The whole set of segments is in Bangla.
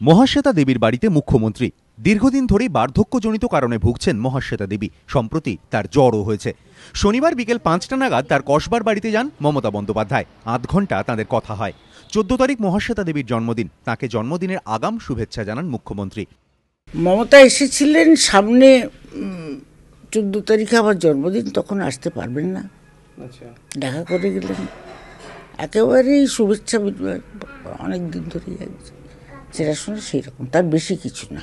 মহাশ্বেতা দেবীর বাড়িতে মুখ্যমন্ত্রী। দীর্ঘদিন ধরেই বার্ধক্যজনিত কারণে ভুগছেন মহাশ্বেতা দেবী। সম্প্রতি তার জ্বরও হয়েছে। শনিবার বিকেল ৫টা নাগাদ তার কসবার বাড়িতে যান মমতা বন্দ্যোপাধ্যায়। ৮ ঘন্টা তাঁদের কথা হয়। ১৪ তারিখ মহাশ্বেতা দেবীর জন্মদিন। তাকে জন্মদিনের আগাম শুভেচ্ছা জানান মুখ্যমন্ত্রী। মমতা এসেছিলেন সামনে, 14 তারিখে আমার জন্মদিন, তখন আসতে পারবেন না। দেখা করে গেলেন, একেবারেই শুভেচ্ছা অনেক দিন ধরেই যেটা শুনে সেই রকম, তার বেশি কিছু না।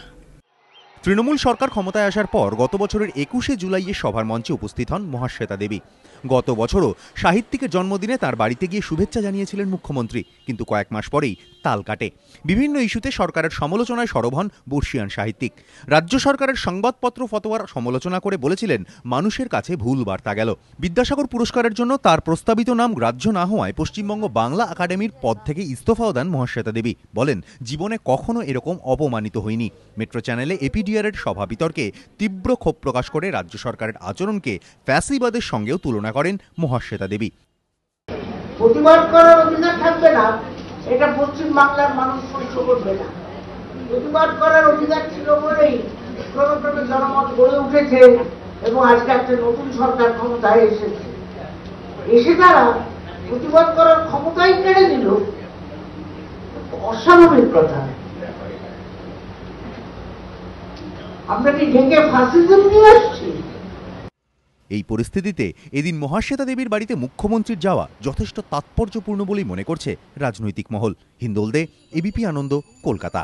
তৃণমূল সরকার ক্ষমতায় আসার পর গত বছরের ২১শে জুলাইয়ে সভার মঞ্চে উপস্থিত হন মহাশ্বেতা দেবী। গত বছরও সাহিত্যিকের জন্মদিনে তার বাড়িতে গিয়ে শুভেচ্ছা জানিয়েছিলেন মুখ্যমন্ত্রী, কিন্তু কয়েক মাস পরেই তাল কাটে। বিভিন্ন ইস্যুতে সরকারের সমালোচনায় সরব হন বর্ষীয়ান সাহিত্যিক। রাজ্য সরকারের সংবাদপত্র ফতোয়ার সমালোচনা করে বলেছিলেন, মানুষের কাছে ভুল বার্তা গেল। বিদ্যাসাগর পুরস্কারের জন্য তার প্রস্তাবিত নাম গ্রাহ্য না হওয়ায় পশ্চিমবঙ্গ বাংলা একাডেমির পদ থেকে ইস্তফাও দেন মহাশ্বেতা দেবী। বলেন, জীবনে কখনো এরকম অপমানিত হয়নি। মেট্রো চ্যানেলে এপিডিআরের সভা বিতর্কে তীব্র ক্ষোভ প্রকাশ করে রাজ্য সরকারের আচরণকে ফ্যাসিবাদের সঙ্গেও তুলনা করেন মহাশ্বেতা দেবী। প্রতিবাদ করার অধিকার থাকবে না, এটা পশ্চিম বাংলার মানুষ সহ্য করবে না। প্রতিবাদ করার অধিকার ছিল বলেই ক্রমে ক্রমে জনমত গড়ে উঠেছে এবং আজকে একটা নতুন সরকার ক্ষমতায় এসেছে। এসে তারা প্রতিবাদ করার ক্ষমতাই কেড়ে নিল, অস্বাভাবিক কথা। আপনাকে ঢেকে ফাসিজম নিয়ে আসছি। এই পরিস্থিতিতে এদিন মহাশ্বেতা দেবীর বাড়িতে মুখ্যমন্ত্রীর যাওয়া যথেষ্ট তাৎপর্যপূর্ণ বলেই মনে করছে রাজনৈতিক মহল। হিন্দোল দে, এবিপি আনন্দ, কলকাতা।